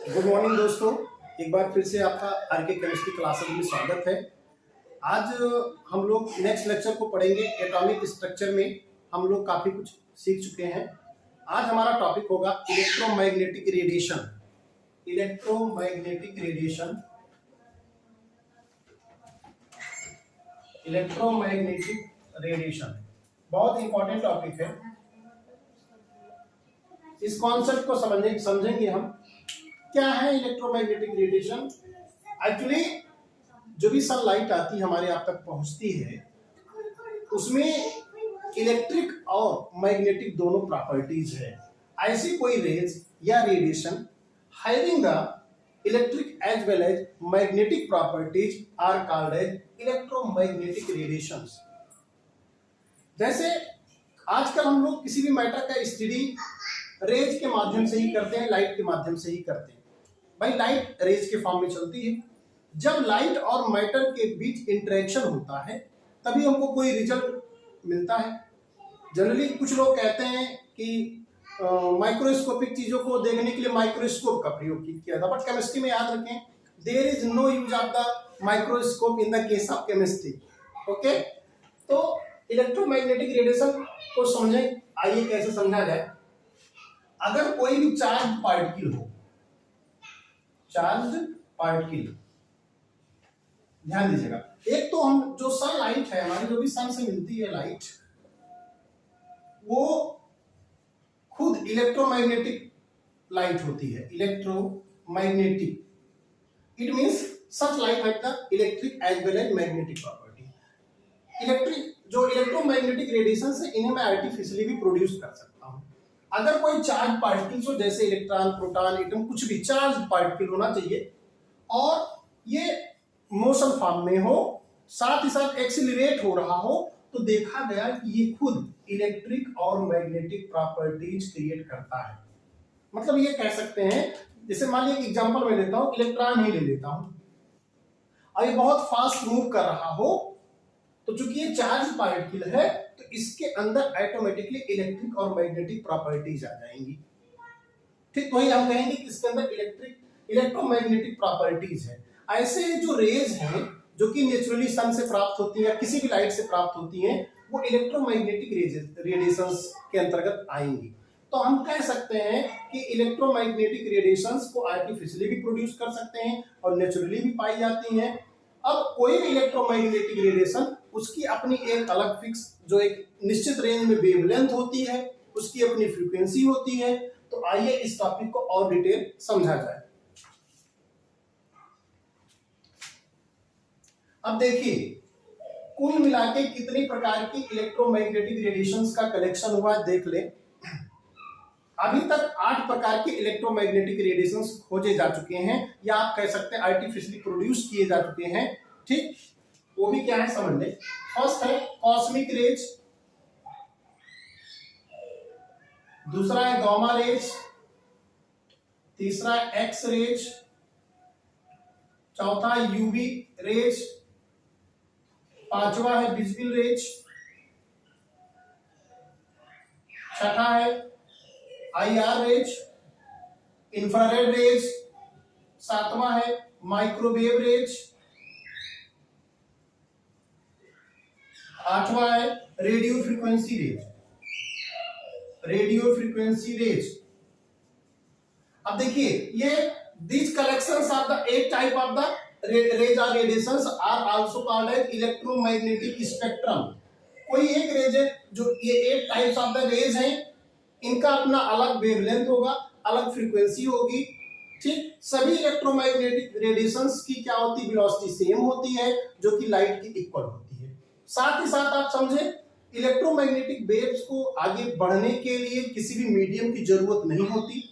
Good morning दोस्तों। एक बार फिर से आपका आरके केमिस्ट्री क्लासेस में स्वागत है। आज हम लोग नेक्स्ट लेक्चर को पढ़ेंगे। एटॉमिक स्ट्रक्चर में हम लोग काफ़ी कुछ सीख चुके हैं। आज हमारा टॉपिक होगा electromagnetic radiation. Electromagnetic radiation, electromagnetic radiation बहुत इंपॉर्टेंट टॉपिक है। इस कॉन्सेप्ट को समझेंगे हम। क्या है इलेक्ट्रोमैग्नेटिक रेडिएशन? एक्चुअली जो भी सनलाइट आती है हमारे आप तक पहुंचती है, उसमें इलेक्ट्रिक और मैग्नेटिक दोनों प्रॉपर्टीज है। ऐसी कोई रेज या radiation having the electric as well as magnetic properties are called as electromagnetic radiations. जैसे आजकल हम लोग किसी भी मैटर का स्टडी रेज के माध्यम से ही करते हैं, लाइट के माध्यम से ही करते हैं। भाई लाइट रेज के फॉर्म में चलती है। जब लाइट और मैटर के बीच इंटरेक्शन होता है तभी हमको कोई रिजल्ट मिलता है। जनरली कुछ लोग कहते हैं कि माइक्रोस्कोपिक चीजों को देखने के लिए माइक्रोस्कोप का प्रयोग किया था, बट केमिस्ट्री में याद रखें there is no use of the microscope in the case of chemistry. Okay, तो इलेक्ट्रोमैग्नेटिक रेडिएशन को समझें। आइए कैसे समझा जाए। अगर कोई भी चार्ज पार्टिकल हो, चार्ज पार्टिकल, ध्यान दीजिएगा। एक तो हम जो सन लाइट है हमारी, जो भी सन से मिलती है लाइट, वो खुद इलेक्ट्रोमैग्नेटिक लाइट होती है। Electromagnetic, it means such light have the electric as well as magnetic property. Electric जो इलेक्ट्रोमैग्नेटिक रेडिएशन है इन्हें मैं आर्टिफिशियली भी प्रोड्यूस कर सकता हूं। अगर कोई चार्ज पार्टिकल्स हो, जैसे इलेक्ट्रॉन, प्रोटॉन, एटम, कुछ भी चार्ज पार्टिकल होना चाहिए और ये मोशन फॉर्म में हो, साथ ही साथ एक्सीलरेट हो रहा हो, तो देखा गया कि ये खुद इलेक्ट्रिक और मैग्नेटिक प्रॉपर्टीज क्रिएट करता है। मतलब ये कह सकते हैं, जैसे मान लीजिए एग्जांपल मैं लेता हूं, इलेक्ट्रॉन ही ले लेता हूं और ये बहुत फास्ट मूव कर रहा हो, तो चूंकि ये चार्ज पार्टिकल है तो इसके अंदर ऑटोमेटिकली इलेक्ट्रिक और मैग्नेटिक प्रॉपर्टीज आ जाएंगी। ठीक वही हम कहेंगे कि इसके अंदर इलेक्ट्रोमैग्नेटिक प्रॉपर्टीज है। ऐसे जो रेज हैं जो कि नेचुरली सन से प्राप्त होती है या किसी भी लाइट से प्राप्त होती हैं, वो इलेक्ट्रोमैग्नेटिक रेडिएशंस के अंतर्गत आएंगी। तो हम कह सकते हैं कि इलेक्ट्रोमैग्नेटिक रेडिएशंस को आर्टिफिशियली भी प्रोड्यूस कर सकते हैं और नेचुरली भी पाई जाती हैं। अब कोई भी इलेक्ट्रोमैग्नेटिक रेडिएशन उसकी अपनी एक अलग फिक्स, जो एक निश्चित रेंज में वेवलेंथ होती है, उसकी अपनी फ्रीक्वेंसी होती है। तो आइए इस टॉपिक को और डिटेल समझा जाए। अब देखिए कुल मिलाके कितनी प्रकार की इलेक्ट्रोमैग्नेटिक रेडिएशंस का कलेक्शन हुआ है, देख ले। अभी तक 8 प्रकार के इलेक्ट्रोमैग्नेटिक रेडिएशंस खोजे जा चुके हैं, या आप कह सकते हैं आर्टिफिशियली प्रोड्यूस किए जा चुके हैं। ठीक, वो भी क्या है समझ ले। फर्स्ट है कॉस्मिक रेज, दूसरा है गामा रेज, तीसरा है एक्स रेज, चौथा यूवी रेज, पांचवा है विजिबल रेज, छठा है आईआर रेज, इंफ्रारेड रेज, सातवां है माइक्रोवेव रेज, आठवां है radio frequency rays. Radio frequency rays, अब देखिए ये these collections of the 8 type of the rays or radiations are also called as electromagnetic spectrum। कोई एक रेज है जो ये 8 टाइप्स ऑफ द रेज हैं, इनका अपना अलग वेवलेंथ होगा, अलग फ्रीक्वेंसी होगी। ठीक, सभी इलेक्ट्रोमैग्नेटिक रेडिएशंस की क्या होती है, वेलोसिटी सेम होती है, जो कि लाइट की इक्वल होती है। साथ ही साथ आप समझे इलेक्ट्रोमैग्नेटिक वेव्स को आगे बढ़ने के लिए किसी भी मीडियम की जरूरत नहीं होती।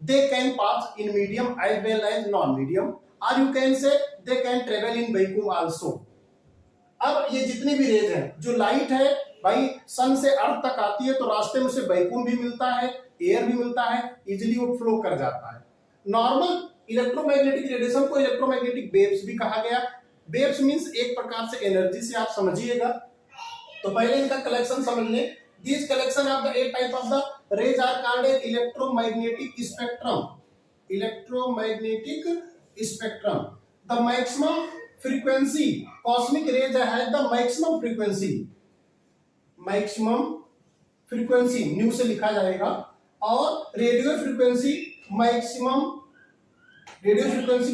They can pass in medium as well as non-medium, or you can say they can travel in vacuum also। अब ये जितनी भी रेज हैं, जो लाइट है भाई सन से अर्थ तक आती है तो रास्ते में उसे वैक्यूम भी मिलता है, एयर भी मिलता है, इजिली वो फ्लो कर जाता है। नॉर्मल इलेक्ट्रोमैग्नेटिक रेडिएशन को इलेक्ट्रोमैग्नेटिक वेव्स भी कहा गया। वेव्स मींस एक प्रकार से एनर्जी से आप समझिएगा। तो पहले इनका कलेक्शन समझ लें। These collection of the 8 type of the rays are called as electromagnetic spectrum। electromagnetic spectrum. The maximum frequency cosmic rays has the maximum frequency new से लिखा जाएगा, और रेडियो फ्रीक्वेंसी की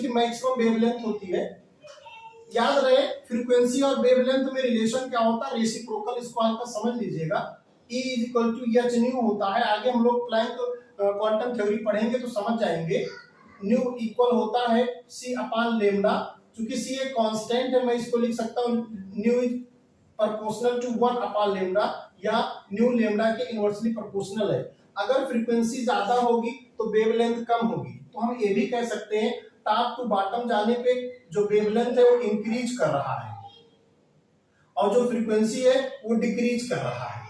मैक्सिमम वेवलेंथ होती है। याद रहे फ्रीक्वेंसी और वेवलेंथ में रिलेशन क्या होता है, रेसिप्रोकल, इसको आपका समझ लीजिएगा। E = h न्यू होता है। आगे हम लोग प्लैंक क्वांटम थ्योरी पढ़ेंगे तो समझ जाएंगे। न्यू इक्वल होता है c/λ। चूंकि c एक कांस्टेंट है, मैं इसको लिख सकता हूँ न्यू इज प्रोपोर्शनल टू 1/λ, या न्यू लैम्डा के इनवर्सली प्रोपोर्शनल है। अगर फ्रीक्वेंसी ज्यादा होगी तो वेवलेंथ कम होगी, तो हम ये भी कह सकते हैं टॉप टू बॉटम जाने पे जो वेवलेंथ है वो इंक्रीज कर रहा है, और जो फ्रीक्वेंसी है वो डिक्रीज कर रहा है।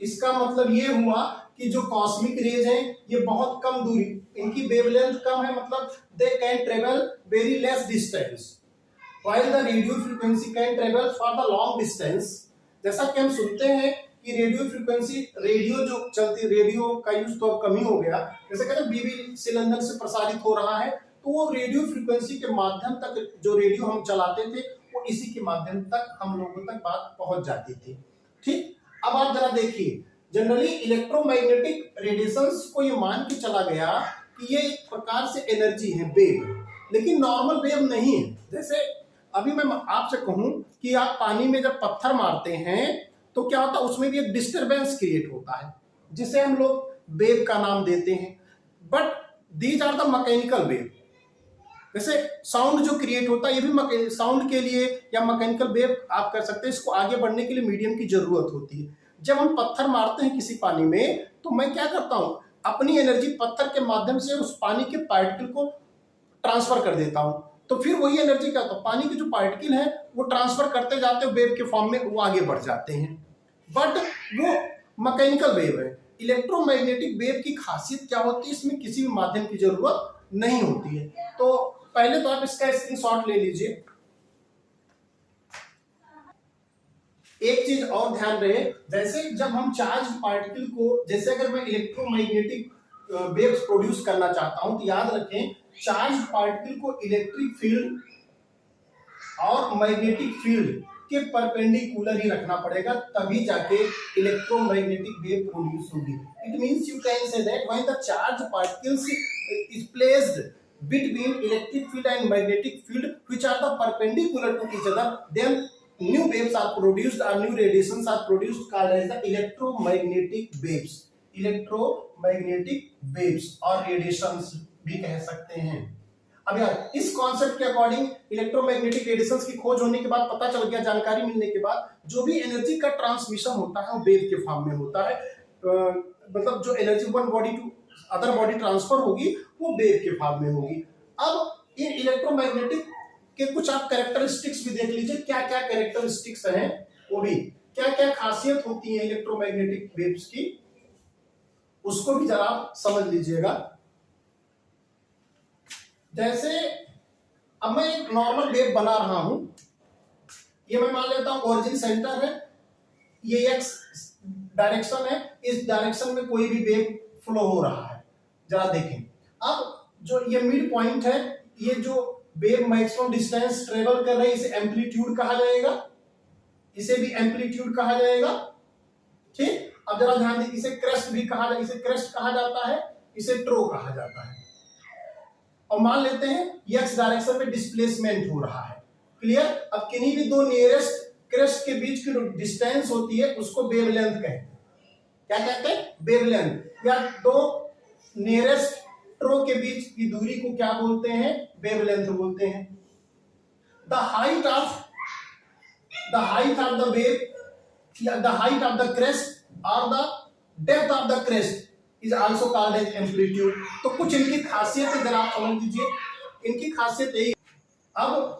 इसका मतलब ये हुआ कि जो कॉस्मिक रेज हैं ये बहुत कम दूरी, इनकी वेवलेंथ कम है, मतलब they can travel very less distance, while the radio frequency can travel for the long distance. जैसा कि हम सुनते हैं कि रेडियो फ्रीक्वेंसी, रेडियो जो चलती, रेडियो का यूज तो अब कम ही हो गया, जैसे कहते हैं बीबी सिलेंडर से प्रसारित हो रहा है, तो वो रेडियो फ्रीक्वेंसी के माध्यम तक जो रेडियो हम चलाते थे वो इसी के माध्यम तक हम लोगों तक बात पहुंच जाती थी। ठीक, अब आप जरा देखिए, जनरली इलेक्ट्रोमैग्नेटिक रेडिएशंस को ये मान के चला गया कि ये एक प्रकार से एनर्जी है, वेव, लेकिन नॉर्मल वेव नहीं है। जैसे अभी मैं आपसे कहूं कि आप पानी में जब पत्थर मारते हैं तो क्या होता है, उसमें भी एक डिस्टरबेंस क्रिएट होता है, जिसे हम लोग वेव का नाम देते हैं। But these are the mechanical wave. जैसे साउंड जो क्रिएट होता है, ये भी साउंड के लिए या मैकेनिकल वेव आप कर सकते हैं। इसको आगे बढ़ने के लिए मीडियम की जरूरत होती है। जब हम पत्थर मारते हैं किसी पानी में, तो मैं क्या करता हूं, अपनी एनर्जी पत्थर के माध्यम से उस पानी के पार्टिकल को ट्रांसफर कर देता हूं, तो फिर वही एनर्जी क्या होता है, पानी के जो पार्टिकल है वो ट्रांसफर करते जाते हैं वेव के फॉर्म में, वो आगे बढ़ जाते हैं। बट वो मैकेनिकल वेव है। इलेक्ट्रोमैग्नेटिक वेव की खासियत क्या होती है, इसमें किसी भी माध्यम की जरूरत नहीं होती है। तो पहले तो आप इसका स्क्रीनशॉट ले लीजिए। एक चीज और ध्यान रहे, जैसे जब हम चार्ज पार्टिकल को, जैसे अगर मैं इलेक्ट्रोमैग्नेटिक वेव्स प्रोड्यूस करना चाहता हूं, तो याद रखें चार्ज पार्टिकल को इलेक्ट्रिक फील्ड और मैग्नेटिक फील्ड के परपेंडिकुलर ही रखना पड़ेगा, तभी जाके इलेक्ट्रोमैग्नेटिक वेव प्रोड्यूस होगी। It means you can say that when the charge particles is placed between electric field and magnetic field which are the perpendicular to each other, then new waves are produced or new radiations are produced called as the electromagnetic waves और radiations भी कह सकते हैं। अब यार इस concept के according electromagnetic radiations की खोज होने के बाद पता चल गया, जानकारी मिलने के बाद, जो भी एनर्जी का ट्रांसमिशन होता है वो वेव के फॉर्म में होता है। मतलब जो energy one body to other body transfer होगी वो वेव के फॉर्म में होगी। अब इन इलेक्ट्रोमैग्नेटिक के कुछ आप कैरेक्टरिस्टिक्स भी देख लीजिए, क्या क्या कैरेक्टरिस्टिक्स हैं, वो भी क्या क्या खासियत होती है इलेक्ट्रोमैग्नेटिक वेव्स की, उसको भी जरा आप समझ लीजिएगा। जैसे अब मैं एक नॉर्मल वेव बना रहा हूं, ये मैं मान लेता हूं ओरिजिन सेंटर है, ये एक्स डायरेक्शन है, इस डायरेक्शन में कोई भी वेव फ्लो हो रहा है, जरा देखें। अब जो ये मिड पॉइंट है, ये जो वेव मैक्सिमम डिस्टेंस ट्रेवल कर रही है, इसे एम्पलीट्यूड कहा जाएगा, इसे भी एम्पलीट्यूड कहा जाएगा। ठीक, अब जरा ध्यान दीजिए, इसे क्रेस्ट भी कहा जाता है, इसे क्रेस्ट कहा जाता है, इसे ट्रो कहा जाता है। और मान लेते हैं एक्स डायरेक्शन में डिस्प्लेसमेंट हो रहा है, क्लियर। अब किन्हीं भी दो नियरेस्ट क्रेस्ट के बीच की डिस्टेंस होती है उसको वेवलेंथ कहते हैं। क्या कहते हैं? वेवलेंथ। या दो नियरेस्ट ट्रो के बीच की दूरी को क्या बोलते हैं? वेवलेंथ बोलते हैं। The height of the wave या the height of the crest और the depth of the crest is also called as amplitude. तो कुछ इनकी खासियत है, जरा आप समझ लीजिए, इनकी खासियत यही। अब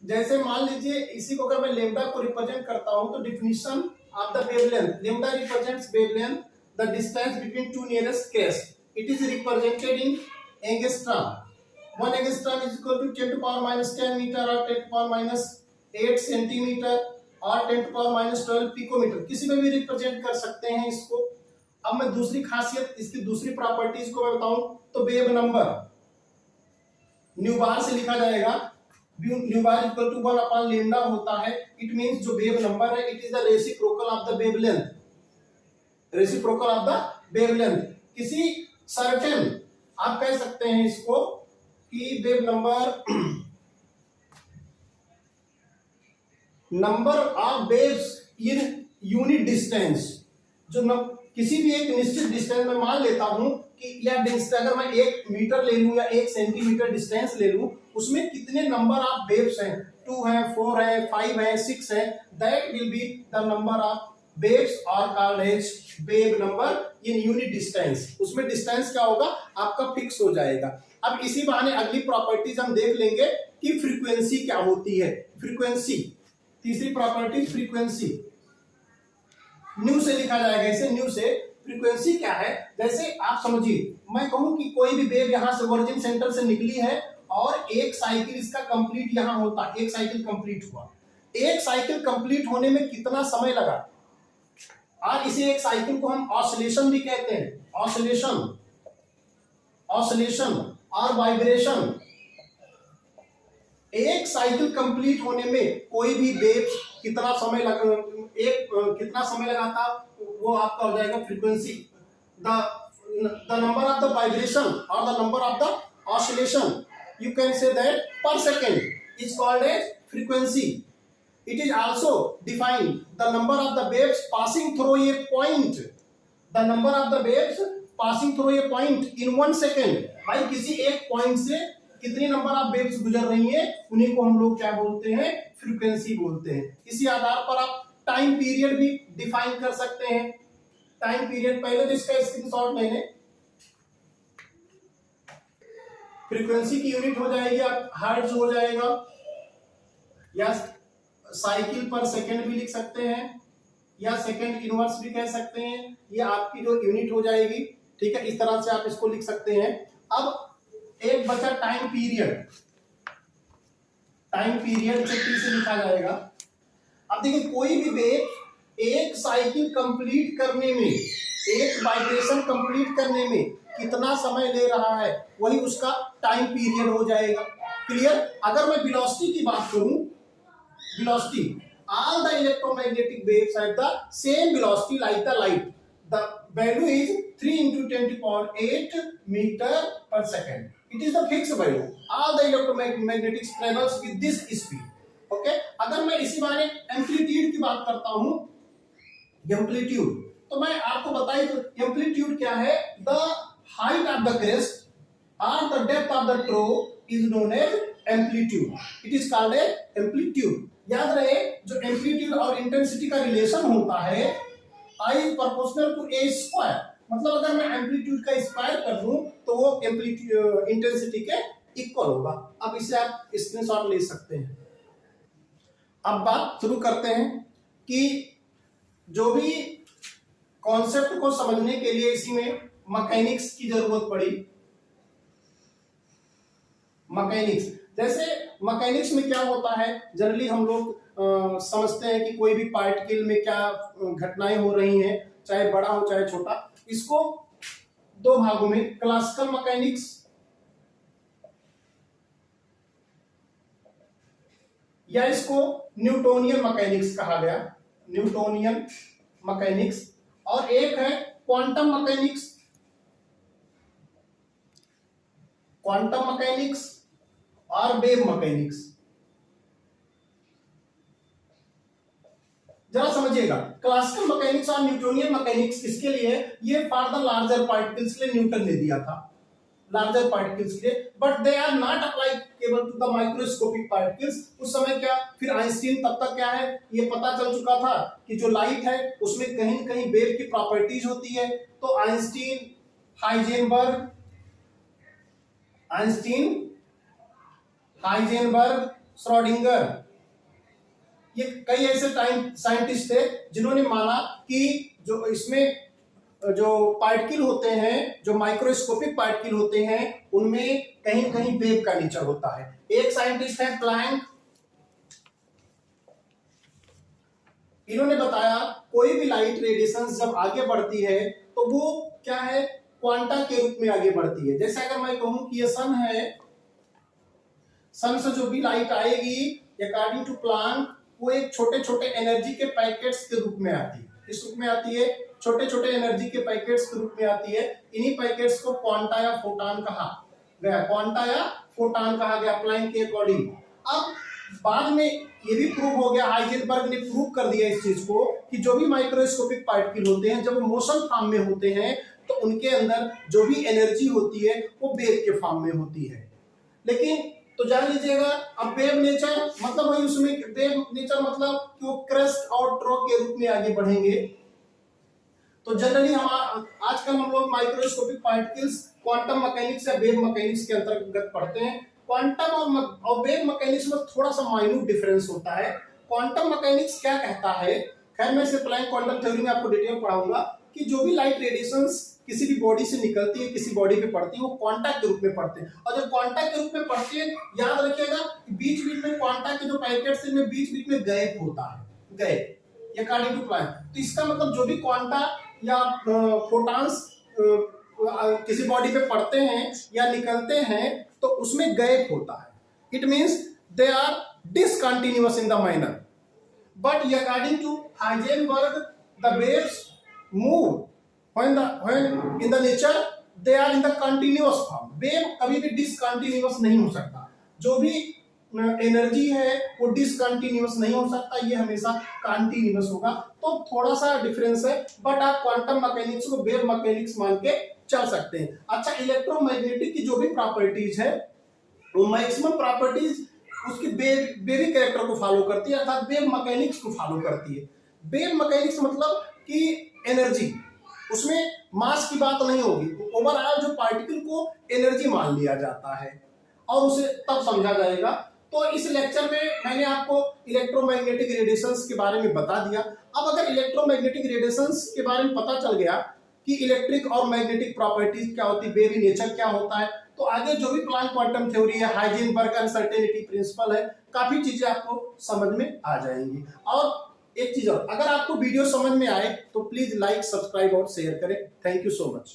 जैसे मान लीजिए इसी को अगर मैं लेम्डा को रिप्रेजेंट करता हूं, तो definition of the wavelength, lambda represents wavelength the distance between two nearest crest, it is represented in angstrom. 1 angstrom is equal to 10 to power minus 10 meter or 10 to power minus 8 centimeter और 10 to power minus 12 picometer, किसी में भी represent कर सकते हैं इसको। अब मैं दूसरी खासियत, इसकी दूसरी प्रॉपर्टीज को मैं बताऊं, तो वेव नंबर, न्यू बार से लिखा जाएगा, nu bar equal to 1 upon lambda होता है। इट मींस जो वेव नंबर है it is the reciprocal of the wavelength, reciprocal of the wavelength. किसी सर्टेन, आप कह सकते हैं इसको कि wave number of waves in unit distance, जो किसी भी एक निश्चित डिस्टेंस में मान लेता हूं कि या अगर मैं 1 मीटर ले लूं या 1 सेंटीमीटर डिस्टेंस ले लूं, उसमें कितने नंबर ऑफ वेव्स हैं, 2 है, 4 है, 5 है, 6 है, that will be the number of waves are called as wave number in unit distance. उसमें डिस्टेंस क्या होगा आपका फिक्स हो जाएगा। अब इसी बहाने अगली प्रॉपर्टीज हम देख लेंगे कि फ्रीक्वेंसी क्या होती है। फ्रीक्वेंसी, तीसरी प्रॉपर्टी फ्रीक्वेंसी, न्यू से लिखा जाएगा इसे, न्यू से। फ्रीक्वेंसी क्या है, जैसे आप समझिए मैं कहूं कि कोई भी वेव यहां से ओरिजिन सेंटर से निकली है और एक साइकिल इसका कंप्लीट यहां होता है, एक साइकिल कंप्लीट हुआ। एक साइकिल कंप्लीट होने में कितना समय लगा, और इसे एक साइकिल को हम ऑसिलेशन भी कहते हैं, ऑसिलेशन, ऑसिलेशन और वाइब्रेशन। एक साइकिल कंप्लीट होने में कोई भी वेव कितना समय कितना समय लगाता, वो आपका हो जाएगा frequency. The number of the vibration और the number of the oscillation, you can say that per second is called as frequency. It is also defined the number of the waves passing through a point, the number of the waves passing through a point in 1 second। भाई किसी एक point से कितनी number of waves गुजर रही हैं, उन्हीं को हम लोग क्या बोलते हैं, फ्रीक्वेंसी बोलते हैं। इसी आधार पर आप टाइम पीरियड भी डिफाइन कर सकते हैं। टाइम पीरियड, पहले तो इसका स्क्रीनशॉट ले लें। फ्रीक्वेंसी की यूनिट हो जाएगी आप हर्ट्ज हो जाएगा, या साइकिल पर सेकंड भी लिख सकते हैं, या सेकंड इनवर्स भी कह सकते हैं। ये आपकी जो यूनिट हो जाएगी, ठीक है, इस तरह से आप इसको लिख सकते हैं। अब एक बचा टाइम पीरियड, टाइम पीरियड से टी से लिखा जाएगा। अब देखिए कोई भी वेव एक साइकिल कंप्लीट करने में, एक वाइब्रेशन कंप्लीट करने में कितना समय ले रहा है, वही उसका टाइम पीरियड हो जाएगा। क्लियर। अगर मैं वेलोसिटी की बात करूं, velocity, all the electromagnetic waves have the same velocity like the light. The value is 3 into 10 to the power 8 meter per second. It is the fixed value. All the electromagnetic travels with this speed. Okay? अगर मैं इसी बारे amplitude की बात करता हूं, amplitude, तो मैं आपको बताई तो एम्पलीट्यूड क्या है, the height of the crest or the depth of the trough is known as amplitude. It is called a amplitude. याद रहे जो एम्पलीट्यूड और इंटेंसिटी का रिलेशन होता है I is proportional to a square। मतलब अगर मैं एम्पलीट्यूड का स्क्वायर कर दूं तो वो एम्पलीट्यूड इंटेंसिटी के इक्वल होगा। अब इसे आप स्क्रीनशॉट ले सकते हैं। अब बात शुरू करते हैं कि जो भी कॉन्सेप्ट को समझने के लिए इसी में मैकेनिक्स की जरूरत पड़ी। मैकेनिक्स, जैसे मैकेनिक्स में क्या होता है, जनरली हम लोग समझते हैं कि कोई भी पार्टिकल में क्या घटनाएं हो रही हैं, चाहे बड़ा हो चाहे छोटा। इसको दो भागों में, क्लासिकल मैकेनिक्स या इसको न्यूटोनियन मैकेनिक्स कहा गया, न्यूटोनियन मैकेनिक्स, और एक है क्वांटम मैकेनिक्स, क्वांटम मैकेनिक्स और वेव मैकेनिक्स। जरा समझिएगा, क्लासिकल मैकेनिक्स और न्यूटोनियन मैकेनिक्स किसके लिए, ये फॉर द लार्जर पार्टिकल्स के लिए न्यूटन ने दिया था, लार्जर पार्टिकल्स के लिए, but they are not applicable to the microscopic particles. उस समय क्या, फिर आइंस्टीन तब तक क्या है, ये पता चल चुका था कि जो लाइट है उसमें कहीं न कहीं वेव की प्रॉपर्टीज होती है। तो आइंस्टीन, हाइजेनबर्ग, श्रोडिंगर, ये कई ऐसे साइंटिस्ट थे जिन्होंने माना कि जो इसमें जो पार्टिकल होते हैं, जो माइक्रोस्कोपिक पार्टिकल होते हैं, उनमें कहीं न कहीं वेव का नेचर होता है। एक साइंटिस्ट है प्लैंक, इन्होंने बताया कोई भी लाइट रेडिएशन जब आगे बढ़ती है तो वो क्या है, क्वांटा के रूप में आगे बढ़ती है। जैसे अगर मैं कहूं कि ये सन है सन से जो भी लाइट आएगी अकॉर्डिंग टू प्लांक वो एक छोटे छोटे एनर्जी के पैकेट्स के रूप में आती है। किस रूप में आती है? छोटे छोटे एनर्जी के पैकेट्स के रूप में आती है। इन्हीं पैकेट्स को क्वांटा या फोटॉन कहा गया, क्वांटा या फोटॉन कहा गया प्लैंक के अकॉर्डिंग। अब बाद में ये भी प्रूव हो गया, हाइजेनबर्ग ने प्रूव कर दिया इस चीज को कि जो भी माइक्रोस्कोपिक पार्टिकल होते हैं जब वो मोशन फॉर्म में होते हैं तो उनके अंदर जो भी एनर्जी होती है वो वेव के फॉर्म में होती है। लेकिन तो जान लीजिएगा, अब वेव नेचर मतलब वही, उसमें वेव नेचर मतलब कि वो क्रस्ट और ड्रॉ के रूप में आगे बढ़ेंगे। तो जनरली हम आजकल हम लोग माइक्रोस्कोपिक पार्टिकल्स क्वांटम मैकेनिक्स या वेव मैकेनिक्स के अंतर्गत पढ़ते हैं। क्वांटम और वेव मैकेनिक्स में थोड़ा सा माइन्यूट डिफरेंस होता है। क्वांटम मैकेनिक्स क्या कहता है, खैर मैं इसे प्लैंक क्वांटम थ्योरी में आपको डिटेल पढ़ाऊंगा कि जो भी लाइट रेडिएशंस किसी भी बॉडी से निकलती है, किसी बॉडी पे पड़ती है, वो क्वांटा के रूप में पड़ते हैं। और जब क्वांटा के रूप में पड़ती है, याद रखिएगा बीच बीच में क्वांटा के जो पैकेट्स हैं बीच बीच में गैप होता है, गैप अकॉर्डिंग टू प्लैंक। तो इसका मतलब जो भी क्वांटा या फोटॉन्स किसी बॉडी पे पड़ते हैं या निकलते हैं तो उसमें गैप होता है। It means they are discontinuous in the manner, but according to Heisenberg the waves move when in the nature they are in the continuous form। Wave कभी भी डिसकंटिन्यूअस नहीं हो सकता, जो भी एनर्जी है वो डिसकंटिन्यूअस नहीं हो सकता, ये हमेशा कंटिन्यूअस होगा। तो थोड़ा सा डिफरेंस है, बट आप क्वांटम मैकेनिक्स को वेव मैकेनिक्स मान के चल सकते हैं। अच्छा, इलेक्ट्रोमैग्नेटिक की जो भी प्रॉपर्टीज है वो मैक्सिमम प्रॉपर्टीज उसकी वेवी कैरेक्टर को फॉलो करती है, अर्थात वेव मैकेनिक्स को फॉलो करती है। वेव मैकेनिक्स मतलब कि एनर्जी, उसमें मास की बात नहीं होगी, ओवरऑल जो पार्टिकल को एनर्जी मान लिया जाता है और उसे तब समझा जाएगा। तो इस लेक्चर में मैंने आपको इलेक्ट्रोमैग्नेटिक रेडिएशंस के बारे में बता दिया। अब अगर इलेक्ट्रोमैग्नेटिक रेडिएशंस के बारे में पता चल गया कि इलेक्ट्रिक और मैग्नेटिक प्रॉपर्टीज क्या होती है, वेवी नेचर क्या होता है, तो आगे जो भी प्लैंक क्वांटम थ्योरी है, हाइजेनबर्ग अनसर्टेनिटी प्रिंसिपल है, काफी चीजें आपको समझ में आ जाएंगी। और एक चीज और, अगर आपको वीडियो समझ में आए तो प्लीज लाइक, सब्सक्राइब और शेयर करें। Thank you so much.